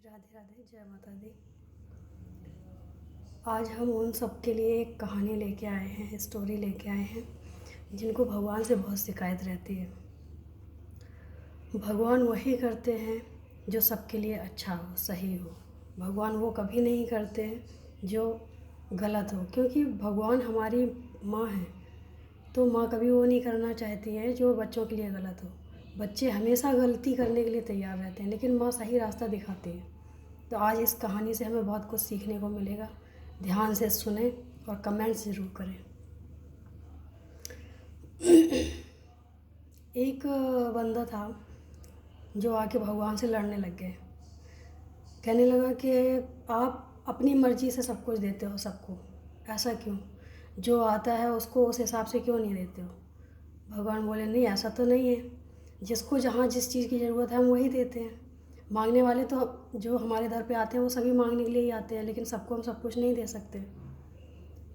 राधे राधे, जय माता दी। आज हम उन सब के लिए एक कहानी लेके आए हैं, स्टोरी लेके आए हैं जिनको भगवान से बहुत शिकायत रहती है। भगवान वही करते हैं जो सबके लिए अच्छा हो, सही हो। भगवान वो कभी नहीं करते हैं जो गलत हो, क्योंकि भगवान हमारी माँ है, तो माँ कभी वो नहीं करना चाहती है जो बच्चों के लिए गलत हो। बच्चे हमेशा गलती करने के लिए तैयार रहते हैं, लेकिन माँ सही रास्ता दिखाती है। तो आज इस कहानी से हमें बहुत कुछ सीखने को मिलेगा। ध्यान से सुने और कमेंट्स ज़रूर करें। एक बंदा था जो आके भगवान से लड़ने लग गए। कहने लगा कि आप अपनी मर्ज़ी से सब कुछ देते हो सबको, ऐसा क्यों? जो आता है उसको उस हिसाब से क्यों नहीं देते हो? भगवान बोले, नहीं ऐसा तो नहीं है, जिसको जहाँ जिस चीज़ की ज़रूरत है हम वही देते हैं। मांगने वाले तो जो हमारे दर पे आते हैं वो सभी मांगने के लिए ही आते हैं, लेकिन सबको हम सब कुछ नहीं दे सकते।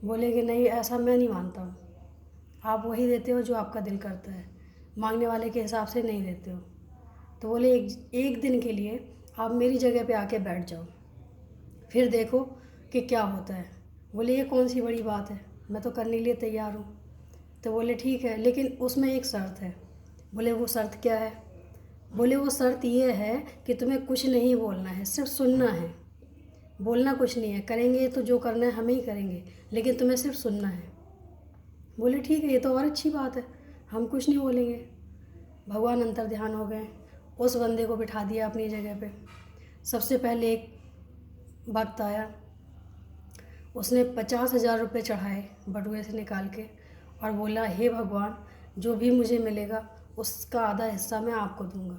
बोले कि नहीं, ऐसा मैं नहीं मानता हूँ। आप वही देते हो जो आपका दिल करता है, मांगने वाले के हिसाब से नहीं देते हो। तो बोले एक दिन के लिए आप मेरी जगह पे आके बैठ जाओ, फिर देखो कि क्या होता है। बोले ये कौन सी बड़ी बात है, मैं तो करने के लिए तैयार हूँ। तो बोले ठीक है, लेकिन उसमें एक शर्त है। बोले वो शर्त क्या है? बोले वो शर्त ये है कि तुम्हें कुछ नहीं बोलना है, सिर्फ सुनना है। बोलना कुछ नहीं है, करेंगे तो जो करना है हम ही करेंगे, लेकिन तुम्हें सिर्फ सुनना है। बोले ठीक है, ये तो और अच्छी बात है, हम कुछ नहीं बोलेंगे। भगवान अंतर ध्यान हो गए, उस बंदे को बिठा दिया अपनी जगह पे। सबसे पहले एक भक्त आया, उसने 50,000 रुपये चढ़ाए बटुए से निकाल के और बोला, हे भगवान, जो भी मुझे मिलेगा उसका आधा हिस्सा मैं आपको दूंगा।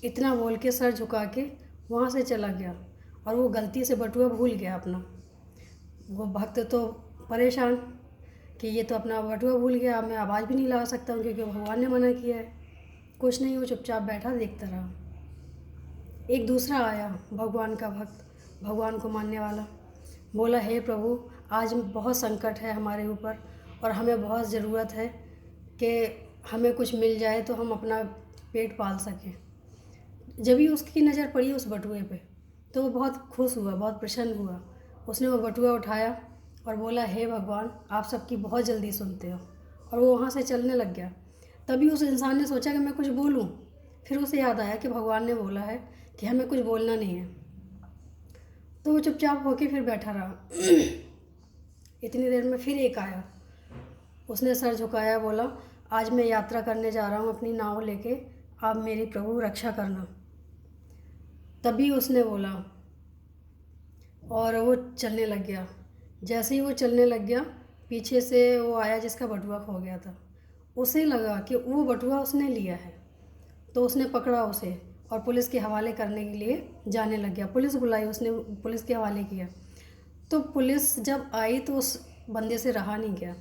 इतना बोल के सर झुका के वहाँ से चला गया और वो गलती से बटुआ भूल गया अपना। वो भक्त तो परेशान कि ये तो अपना बटुआ भूल गया, मैं आवाज़ भी नहीं लगा सकता हूँ क्योंकि भगवान ने मना किया है। कुछ नहीं, वो चुपचाप बैठा देखता रहा। एक दूसरा आया भगवान का भक्त, भगवान को मानने वाला। बोला, हे प्रभु, आज बहुत संकट है हमारे ऊपर और हमें बहुत ज़रूरत है कि हमें कुछ मिल जाए तो हम अपना पेट पाल सकें। जब ही उसकी नज़र पड़ी उस बटुए पे तो वो बहुत खुश हुआ, बहुत प्रसन्न हुआ। उसने वो बटुआ उठाया और बोला, हे भगवान, आप सबकी बहुत जल्दी सुनते हो। और वो वहाँ से चलने लग गया। तभी उस इंसान ने सोचा कि मैं कुछ बोलूँ। फिर उसे याद आया कि भगवान ने बोला है कि हमें कुछ बोलना नहीं है। तो वो चुपचाप होके फिर बैठा रहा। इतनी देर में फिर एक आया, उसने सर झुकाया, बोला, आज मैं यात्रा करने जा रहा हूँ अपनी नाव लेके, आप मेरी प्रभु रक्षा करना। तभी उसने बोला और वो चलने लग गया। जैसे ही वो चलने लग गया, पीछे से वो आया जिसका बटुआ खो गया था। उसे लगा कि वो बटुआ उसने लिया है, तो उसने पकड़ा उसे और पुलिस के हवाले करने के लिए जाने लग गया। पुलिस बुलाई, उसने पुलिस के हवाले किया। तो पुलिस जब आई तो उस बंदे से रहा नहीं गया,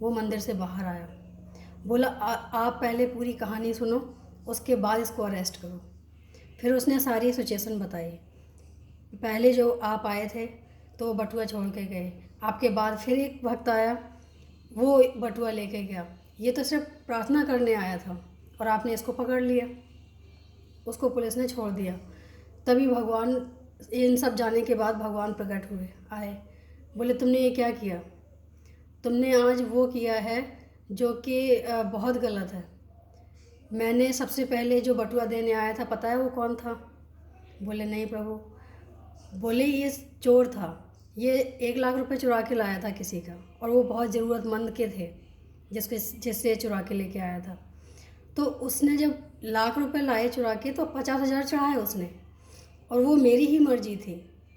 वो मंदिर से बाहर आया। बोला, आप पहले पूरी कहानी सुनो, उसके बाद इसको अरेस्ट करो। फिर उसने सारी सिचुएशन बताई। पहले जो आप आए थे तो वो बटुआ छोड़ के गए, आपके बाद फिर एक भक्त आया, वो बटुआ लेके गया। ये तो सिर्फ प्रार्थना करने आया था और आपने इसको पकड़ लिया, उसको पुलिस ने छोड़ दिया। तभी भगवान, इन सब जाने के बाद भगवान प्रकट हुए, आए। बोले, तुमने ये क्या किया? तुमने आज वो किया है जो कि बहुत गलत है। मैंने सबसे पहले जो बटुआ देने आया था, पता है वो कौन था? बोले, नहीं प्रभु। बोले, ये चोर था, ये 1 लाख रुपए चुरा के लाया था किसी का, और वो बहुत ज़रूरतमंद के थे जिससे चुरा के लेके आया था। तो उसने जब लाख रुपए लाए चुरा के तो 50,000 चढ़ाए उसने, और वो मेरी ही मर्जी थी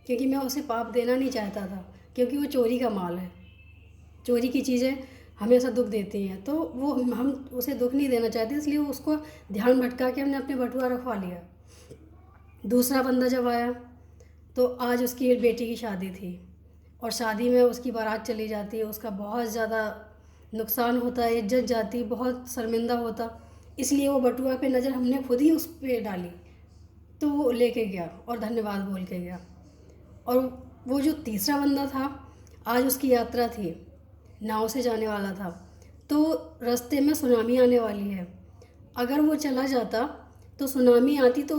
क्योंकि मैं उसे पाप देना नहीं चाहता था, क्योंकि वो चोरी का माल है। चोरी की चीज़ें हमेशा दुख देती हैं, तो वो हम उसे दुख नहीं देना चाहते, इसलिए उसको ध्यान भटका के हमने अपने बटुआ रखवा लिया। दूसरा बंदा जब आया तो आज उसकी बेटी की शादी थी और शादी में उसकी बारात चली जाती है, उसका बहुत ज़्यादा नुकसान होता है, इज्जत जाती, बहुत शर्मिंदा होता। इसलिए वो बटुआ पे नज़र हमने खुद ही उस पर डाली, तो वो लेके गया और धन्यवाद बोल के गया। और वो जो तीसरा बंदा था, आज उसकी यात्रा थी, नाव से जाने वाला था, तो रास्ते में सुनामी आने वाली है। अगर वो चला जाता तो सुनामी आती तो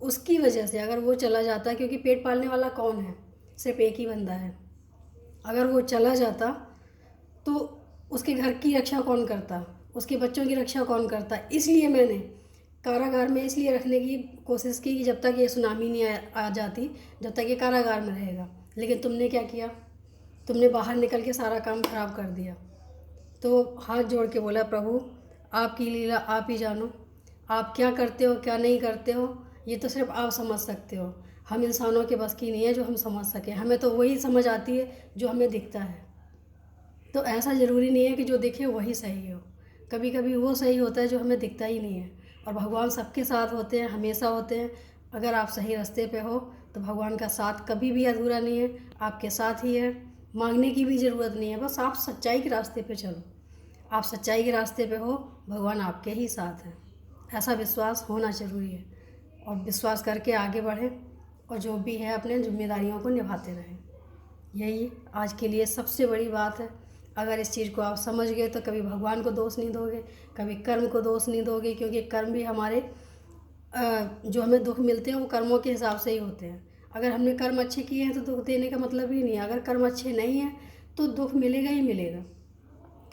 उसकी वजह से अगर वो चला जाता, क्योंकि पेट पालने वाला कौन है, सिर्फ एक ही बंदा है, अगर वो चला जाता तो उसके घर की रक्षा कौन करता, उसके बच्चों की रक्षा कौन करता। इसलिए मैंने कारागार में इसलिए रखने की कोशिश की कि जब तक ये सुनामी नहीं आ जाती, जब तक ये कारागार में रहेगा। लेकिन तुमने क्या किया, तुमने बाहर निकल के सारा काम खराब कर दिया। तो हाथ जोड़ के बोला, प्रभु आपकी लीला आप ही जानो, आप क्या करते हो क्या नहीं करते हो, ये तो सिर्फ आप समझ सकते हो। हम इंसानों के बस की नहीं है जो हम समझ सकें, हमें तो वही समझ आती है जो हमें दिखता है। तो ऐसा ज़रूरी नहीं है कि जो दिखे वही सही हो, कभी कभी वो सही होता है जो हमें दिखता ही नहीं है। और भगवान सबके साथ होते हैं, हमेशा होते हैं। अगर आप सही रास्ते पे हो तो भगवान का साथ कभी भी अधूरा नहीं है, आपके साथ ही है। मांगने की भी ज़रूरत नहीं है, बस आप सच्चाई के रास्ते पे चलो। आप सच्चाई के रास्ते पे हो, भगवान आपके ही साथ है। ऐसा विश्वास होना ज़रूरी है, और विश्वास करके आगे बढ़ें, और जो भी है अपने जिम्मेदारियों को निभाते रहें। यही आज के लिए सबसे बड़ी बात है। अगर इस चीज़ को आप समझ गए तो कभी भगवान को दोष नहीं दोगे, कभी कर्म को दोष नहीं दोगे, क्योंकि कर्म भी हमारे जो हमें दुख मिलते हैं वो कर्मों के हिसाब से ही होते हैं। अगर हमने कर्म अच्छे किए हैं तो दुख देने का मतलब ही नहीं है। अगर कर्म अच्छे नहीं हैं तो दुख मिलेगा ही मिलेगा,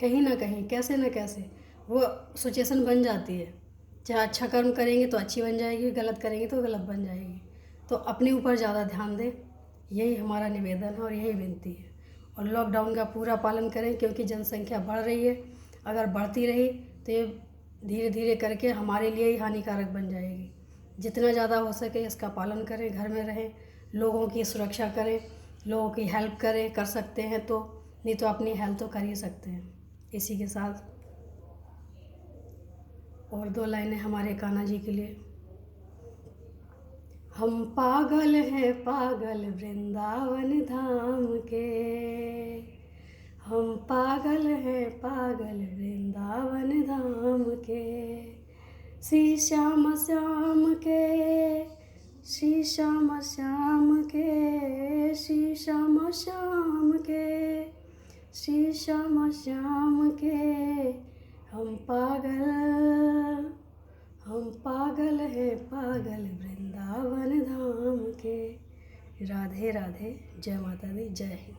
कहीं ना कहीं, कैसे ना कैसे वो सिचुएशन बन जाती है। चाहे अच्छा कर्म करेंगे तो अच्छी बन जाएगी, गलत करेंगे तो गलत बन जाएगी। तो अपने ऊपर ज़्यादा ध्यान दें, यही हमारा निवेदन है और यही विनती है। और लॉकडाउन का पूरा पालन करें, क्योंकि जनसंख्या बढ़ रही है। अगर बढ़ती रही तो ये धीरे धीरे करके हमारे लिए ही हानिकारक बन जाएगी। जितना ज़्यादा हो सके इसका पालन करें, घर में रहें, लोगों की सुरक्षा करें, लोगों की हेल्प करें, कर सकते हैं तो, नहीं तो अपनी हेल्प तो कर ही सकते हैं। इसी के साथ और 2 लाइनें हमारे कान्हा जी के लिए। हम पागल हैं पागल वृंदावन धाम के, हम पागल हैं पागल वृंदावन धाम के। श्री श्याम श्याम के, श्री श्याम श्याम के, श्री श्याम श्याम के, श्री श्याम श्याम के। हम पागल हैं पागल वृंदावन धाम के। राधे राधे, जय माता दी, जय हिंद।